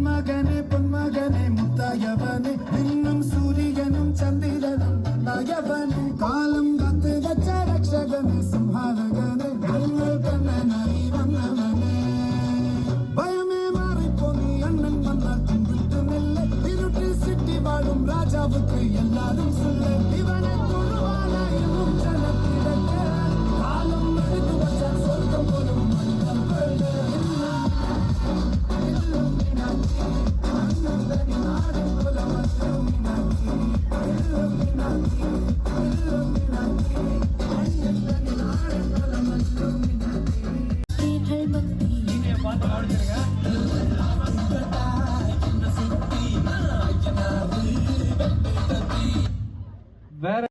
மகனே பொன்மகனே முத்தாயவனே இன்னும் சூரியனும் சந்திரனும் நாயவனே காலம் காத்து வச்ச ரக்ஷகனே சிம்ஹாரகனே கண்ணனாய் வந்தவனே பயமே மாறிப்போ நீ அண்ணன் வந்தால் கும்பிட்டு நெல்ல இருட்டில் சிட்டி வாழும் ராஜாவுக்கு எல்லாரும் சொல்ல இவனை தொழுவானாயும் ஜனத்திடக்க காலம் எடுத்து வச்ச சொர்க்கம் போலும் வேற